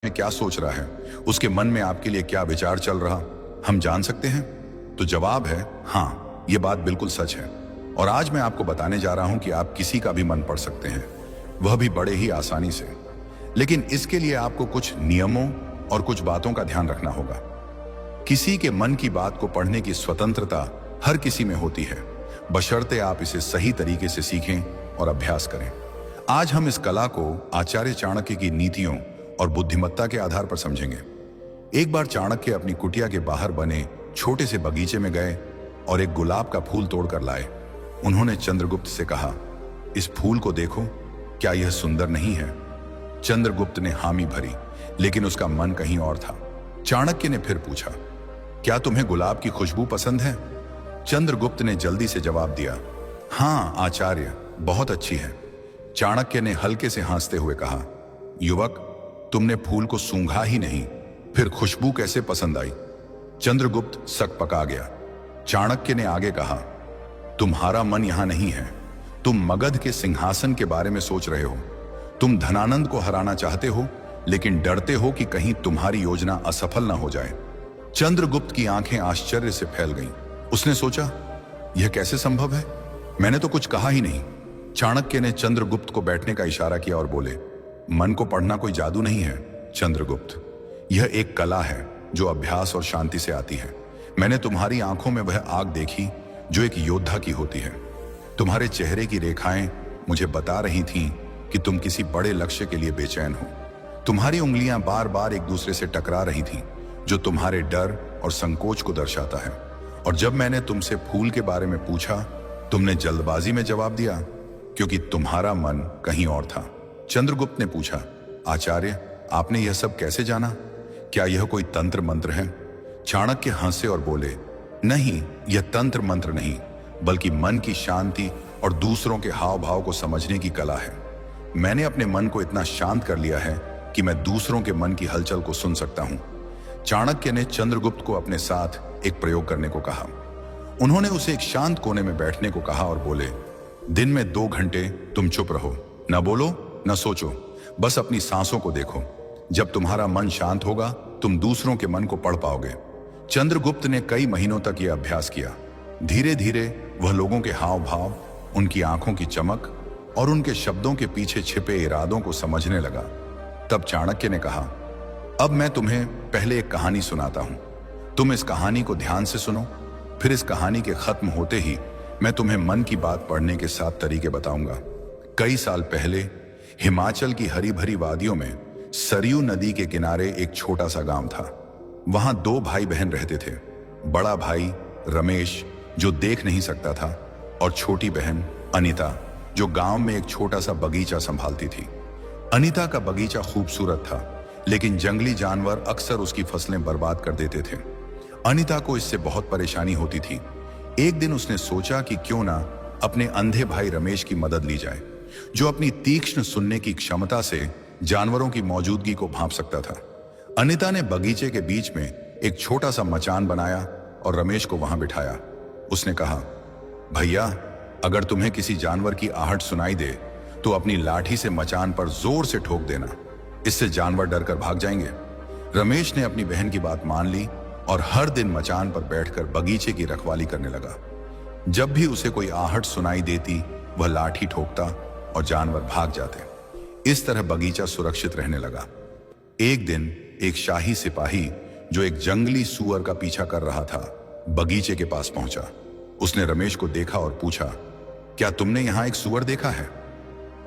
में क्या सोच रहा है, उसके मन में आपके लिए क्या विचार चल रहा, हम जान सकते हैं? तो जवाब है हाँ, ये बात बिल्कुल सच है। और आज मैं आपको बताने जा रहा हूं कि आप किसी का भी मन पढ़ सकते हैं, वह भी बड़े ही आसानी से। लेकिन इसके लिए आपको कुछ नियमों और कुछ बातों का ध्यान रखना होगा। किसी के मन की बात को पढ़ने की स्वतंत्रता हर किसी में होती है, बशर्ते आप इसे सही तरीके से सीखें और अभ्यास करें। आज हम इस कला को आचार्य चाणक्य की नीतियों और बुद्धिमत्ता के आधार पर समझेंगे। एक बार चाणक्य अपनी कुटिया के बाहर बने छोटे से बगीचे में गए और एक गुलाब का फूल तोड़कर लाए। उन्होंने चंद्रगुप्त से कहा, इस फूल को देखो, क्या यह सुंदर नहीं है? चंद्रगुप्त ने हामी भरी, लेकिन उसका मन कहीं और था। चाणक्य ने फिर पूछा, क्या तुम्हें गुलाब की खुशबू पसंद है? चंद्रगुप्त ने जल्दी से जवाब दिया, हाँ आचार्य, बहुत अच्छी है। चाणक्य ने हल्के से हंसते हुए कहा, युवक, तुमने फूल को सूंघा ही नहीं, फिर खुशबू कैसे पसंद आई? चंद्रगुप्त सकपका गया। चाणक्य ने आगे कहा, तुम्हारा मन यहां नहीं है, तुम मगध के सिंहासन के बारे में सोच रहे हो। तुम धनानंद को हराना चाहते हो, लेकिन डरते हो कि कहीं तुम्हारी योजना असफल ना हो जाए। चंद्रगुप्त की आंखें आश्चर्य से फैल गईं। उसने सोचा, यह कैसे संभव है? मैंने तो कुछ कहा ही नहीं। चाणक्य ने चंद्रगुप्त को बैठने का इशारा किया और बोले, मन को पढ़ना कोई जादू नहीं है चंद्रगुप्त, यह एक कला है जो अभ्यास और शांति से आती है। मैंने तुम्हारी आंखों में वह आग देखी जो एक योद्धा की होती है। तुम्हारे चेहरे की रेखाएं मुझे बता रही थीं कि तुम किसी बड़े लक्ष्य के लिए बेचैन हो। तुम्हारी उंगलियां बार बार एक दूसरे से टकरा रही थीं, जो तुम्हारे डर और संकोच को दर्शाता है। और जब मैंने तुमसे फूल के बारे में पूछा, तुमने जल्दबाजी में जवाब दिया, क्योंकि तुम्हारा मन कहीं और था। चंद्रगुप्त ने पूछा, आचार्य, आपने यह सब कैसे जाना? क्या यह कोई तंत्र मंत्र है? चाणक्य हंसे और बोले, नहीं, यह तंत्र मंत्र नहीं, बल्कि मन की शांति और दूसरों के हाव भाव को समझने की कला है। मैंने अपने मन को इतना शांत कर लिया है कि मैं दूसरों के मन की हलचल को सुन सकता हूं। चाणक्य ने चंद्रगुप्त को अपने साथ एक प्रयोग करने को कहा। उन्होंने उसे एक शांत कोने में बैठने को कहा और बोले, दिन में 2 घंटे तुम चुप रहो, न बोलो न सोचो, बस अपनी सांसों को देखो। जब तुम्हारा मन शांत होगा, तुम दूसरों के मन को पढ़ पाओगे। चंद्रगुप्त ने कई महीनों तक यह अभ्यास किया। धीरे धीरे वह लोगों के हाव भाव, उनकी आंखों की चमक और उनके शब्दों के पीछे छिपे इरादों को समझने लगा। तब चाणक्य ने कहा, अब मैं तुम्हें पहले एक कहानी सुनाता हूं। तुम इस कहानी को ध्यान से सुनो, फिर इस कहानी के खत्म होते ही मैं तुम्हें मन की बात पढ़ने के 7 तरीके बताऊंगा। कई साल पहले हिमाचल की हरी भरी वादियों में सरयू नदी के किनारे एक छोटा सा गांव था। वहां 2 भाई बहन रहते थे। बड़ा भाई रमेश, जो देख नहीं सकता था, और छोटी बहन अनीता, जो गांव में एक छोटा सा बगीचा संभालती थी। अनीता का बगीचा खूबसूरत था, लेकिन जंगली जानवर अक्सर उसकी फसलें बर्बाद कर देते थे। अनीता को इससे बहुत परेशानी होती थी। एक दिन उसने सोचा कि क्यों ना अपने अंधे भाई रमेश की मदद ली जाए, जो अपनी तीक्ष्ण सुनने की क्षमता से जानवरों की मौजूदगी को भांप सकता था। अनीता ने बगीचे के बीच में एक छोटा सा मचान बनाया और रमेश को वहां बिठाया। उसने कहा, भैया, अगर तुम्हें किसी जानवर की आहट सुनाई दे तो अपनी लाठी से मचान पर जोर से ठोक देना, इससे जानवर डरकर भाग जाएंगे। रमेश ने अपनी बहन की बात मान ली और हर दिन मचान पर बैठकर बगीचे की रखवाली करने लगा। जब भी उसे कोई आहट सुनाई देती, वह लाठी ठोकता और जानवर भाग जाते। इस तरह बगीचा सुरक्षित रहने लगा। एक दिन एक शाही सिपाही, जो एक जंगली सूअर का पीछा कर रहा था, बगीचे के पास पहुंचा। उसने रमेश को देखा और पूछा, क्या तुमने यहां एक सूअर देखा है?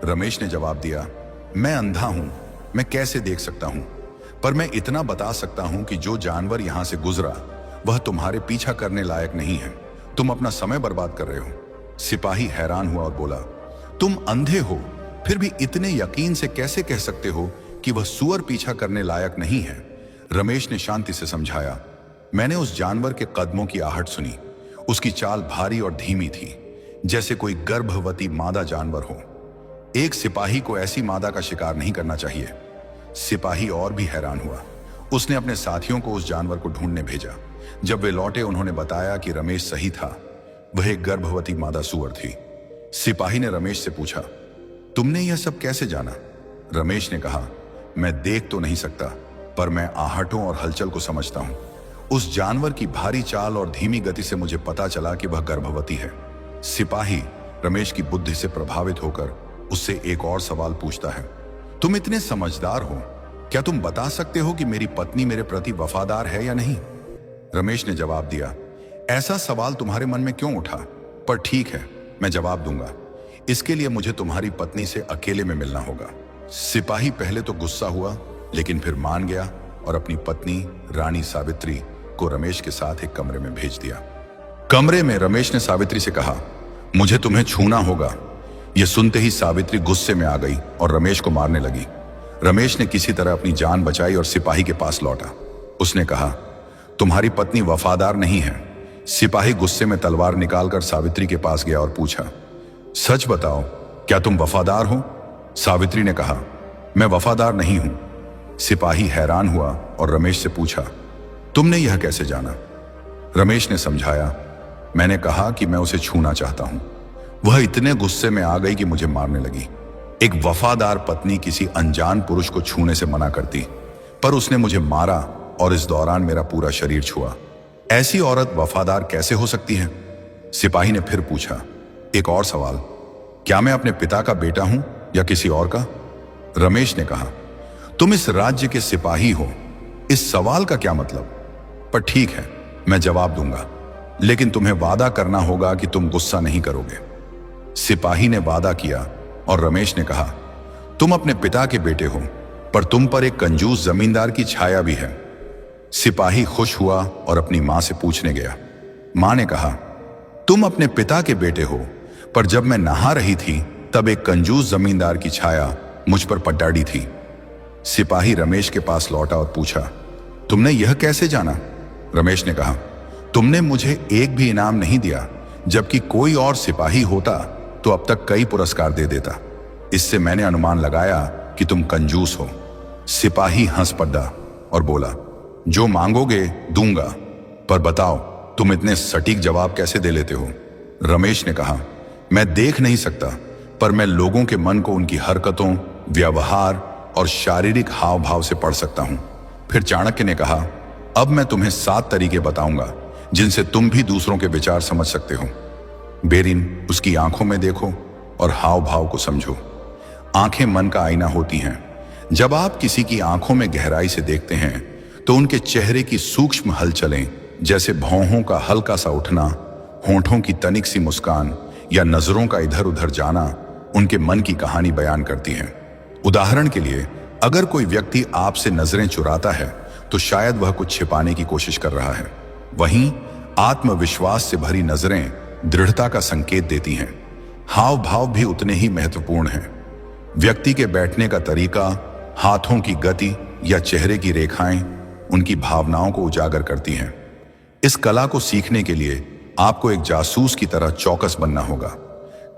रमेश ने जवाब दिया, मैं अंधा हूं, मैं कैसे देख सकता हूं, पर मैं इतना बता सकता हूं कि जो जानवर यहां से गुजरा वह तुम्हारे पीछा करने लायक नहीं है। तुम अपना समय बर्बाद कर रहे हो। सिपाही हैरान हुआ और बोला, तुम अंधे हो, फिर भी इतने यकीन से कैसे कह सकते हो कि वह सूअर पीछा करने लायक नहीं है? रमेश ने शांति से समझाया, मैंने उस जानवर के कदमों की आहट सुनी। उसकी चाल भारी और धीमी थी, जैसे कोई गर्भवती मादा जानवर हो। एक सिपाही को ऐसी मादा का शिकार नहीं करना चाहिए। सिपाही और भी हैरान हुआ। उसने अपने साथियों को उस जानवर को ढूंढने भेजा। जब वे लौटे, उन्होंने बताया कि रमेश सही था, वह एक गर्भवती मादा सूअर थी। सिपाही ने रमेश से पूछा, तुमने यह सब कैसे जाना? रमेश ने कहा, मैं देख तो नहीं सकता, पर मैं आहटों और हलचल को समझता हूं। उस जानवर की भारी चाल और धीमी गति से मुझे पता चला कि वह गर्भवती है। सिपाही रमेश की बुद्धि से प्रभावित होकर उससे एक और सवाल पूछता है, तुम इतने समझदार हो, क्या तुम बता सकते हो कि मेरी पत्नी मेरे प्रति वफादार है या नहीं? रमेश ने जवाब दिया, ऐसा सवाल तुम्हारे मन में क्यों उठा? पर ठीक है, मैं जवाब दूंगा। इसके लिए मुझे तुम्हारी पत्नी से अकेले में मिलना होगा। सिपाही पहले तो गुस्सा हुआ, लेकिन फिर मान गया और अपनी पत्नी रानी सावित्री को रमेश के साथ एक कमरे में भेज दिया। कमरे में रमेश ने सावित्री से कहा, मुझे तुम्हें छूना होगा। यह सुनते ही सावित्री गुस्से में आ गई और रमेश को मारने लगी। रमेश ने किसी तरह अपनी जान बचाई और सिपाही के पास लौटा। उसने कहा, तुम्हारी पत्नी वफादार नहीं है। सिपाही गुस्से में तलवार निकालकर सावित्री के पास गया और पूछा, सच बताओ, क्या तुम वफादार हो? सावित्री ने कहा, मैं वफादार नहीं हूं। सिपाही हैरान हुआ और रमेश से पूछा, तुमने यह कैसे जाना? रमेश ने समझाया, मैंने कहा कि मैं उसे छूना चाहता हूं। वह इतने गुस्से में आ गई कि मुझे मारने लगी। एक वफादार पत्नी किसी अनजान पुरुष को छूने से मना करती, पर उसने मुझे मारा और इस दौरान मेरा पूरा शरीर छुआ। ऐसी औरत वफादार कैसे हो सकती है? सिपाही ने फिर पूछा, एक और सवाल, क्या मैं अपने पिता का बेटा हूं या किसी और का? रमेश ने कहा, तुम इस राज्य के सिपाही हो, इस सवाल का क्या मतलब? पर ठीक है, मैं जवाब दूंगा, लेकिन तुम्हें वादा करना होगा कि तुम गुस्सा नहीं करोगे। सिपाही ने वादा किया और रमेश ने कहा, तुम अपने पिता के बेटे हो, पर तुम पर एक कंजूस जमींदार की छाया भी है। सिपाही खुश हुआ और अपनी मां से पूछने गया। मां ने कहा, तुम अपने पिता के बेटे हो, पर जब मैं नहा रही थी तब एक कंजूस जमींदार की छाया मुझ पर पड्डाड़ी थी। सिपाही रमेश के पास लौटा और पूछा, तुमने यह कैसे जाना? रमेश ने कहा, तुमने मुझे एक भी इनाम नहीं दिया, जबकि कोई और सिपाही होता तो अब तक कई पुरस्कार दे देता। इससे मैंने अनुमान लगाया कि तुम कंजूस हो। सिपाही हंस पड़ा और बोला, जो मांगोगे दूंगा, पर बताओ तुम इतने सटीक जवाब कैसे दे लेते हो? रमेश ने कहा, मैं देख नहीं सकता, पर मैं लोगों के मन को उनकी हरकतों, व्यवहार और शारीरिक हाव भाव से पढ़ सकता हूं। फिर चाणक्य ने कहा, अब मैं तुम्हें 7 तरीके बताऊंगा जिनसे तुम भी दूसरों के विचार समझ सकते हो। बेरिन, उसकी आंखों में देखो और हाव भाव को समझो। आंखें मन का आईना होती हैं। जब आप किसी की आंखों में गहराई से देखते हैं तो उनके चेहरे की सूक्ष्म हलचलें, जैसे भौहों का हल्का सा उठना, होंठों की तनिक सी मुस्कान या नजरों का इधर उधर जाना, उनके मन की कहानी बयान करती हैं। उदाहरण के लिए, अगर कोई व्यक्ति आपसे नजरें चुराता है तो शायद वह कुछ छिपाने की कोशिश कर रहा है। वहीं आत्मविश्वास से भरी नजरें दृढ़ता का संकेत देती हैं। हाव भाव भी उतने ही महत्वपूर्ण हैं। व्यक्ति के बैठने का तरीका, हाथों की गति या चेहरे की रेखाएं उनकी भावनाओं को उजागर करती हैं। इस कला को सीखने के लिए आपको एक जासूस की तरह चौकस बनना होगा।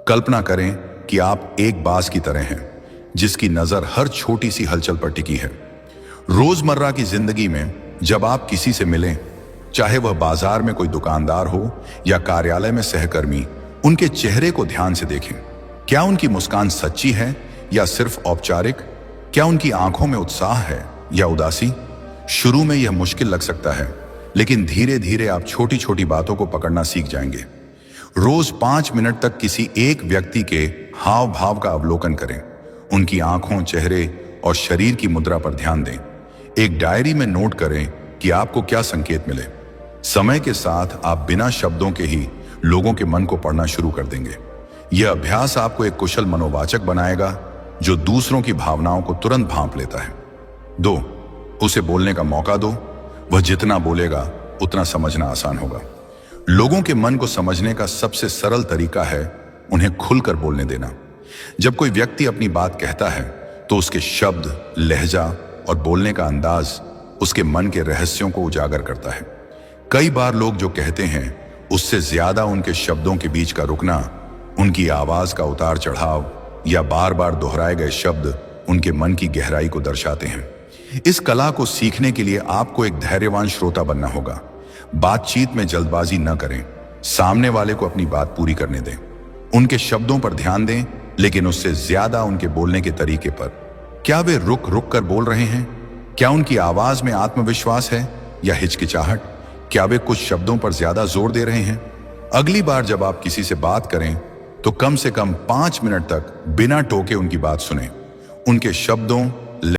कल्पना करें कि आप एक बाज की तरह हैं, जिसकी नजर हर छोटी सी हलचल पर टिकी है। रोजमर्रा की जिंदगी में जब आप किसी से मिलें, चाहे वह बाजार में कोई दुकानदार हो या कार्यालय में सहकर्मी, उनके चेहरे को ध्यान से देखें। क्या उनकी मुस्कान सच्ची है या सिर्फ औपचारिक? क्या उनकी आंखों में उत्साह है या उदासी? शुरू में यह मुश्किल लग सकता है, लेकिन धीरे धीरे आप छोटी छोटी बातों को पकड़ना सीख जाएंगे। रोज 5 मिनट तक किसी एक व्यक्ति के हाव भाव का अवलोकन करें। उनकी आंखों, चेहरे और शरीर की मुद्रा पर ध्यान दें। एक डायरी में नोट करें कि आपको क्या संकेत मिले। समय के साथ आप बिना शब्दों के ही लोगों के मन को पढ़ना शुरू कर देंगे। यह अभ्यास आपको एक कुशल मनोवाचक बनाएगा, जो दूसरों की भावनाओं को तुरंत भांप लेता है। 2, उसे बोलने का मौका दो। वह जितना बोलेगा उतना समझना आसान होगा। लोगों के मन को समझने का सबसे सरल तरीका है उन्हें खुलकर बोलने देना। जब कोई व्यक्ति अपनी बात कहता है तो उसके शब्द, लहजा और बोलने का अंदाज उसके मन के रहस्यों को उजागर करता है। कई बार लोग जो कहते हैं उससे ज्यादा उनके शब्दों के बीच का रुकना, उनकी आवाज का उतार चढ़ाव या बार बार दोहराए गए शब्द उनके मन की गहराई को दर्शाते हैं। इस कला को सीखने के लिए आपको एक धैर्यवान श्रोता बनना होगा। बातचीत में जल्दबाजी न करें। सामने वाले को अपनी बात पूरी करने दें। उनके शब्दों पर ध्यान दें, लेकिन उससे ज्यादा उनके बोलने के तरीके पर। क्या वे रुक रुक कर बोल रहे हैं? क्या उनकी आवाज में आत्मविश्वास है या हिचकिचाहट? क्या वे कुछ शब्दों पर ज्यादा जोर दे रहे हैं? अगली बार जब आप किसी से बात करें तो कम से कम 5 मिनट तक बिना टोके उनकी बात सुनें। उनके शब्दों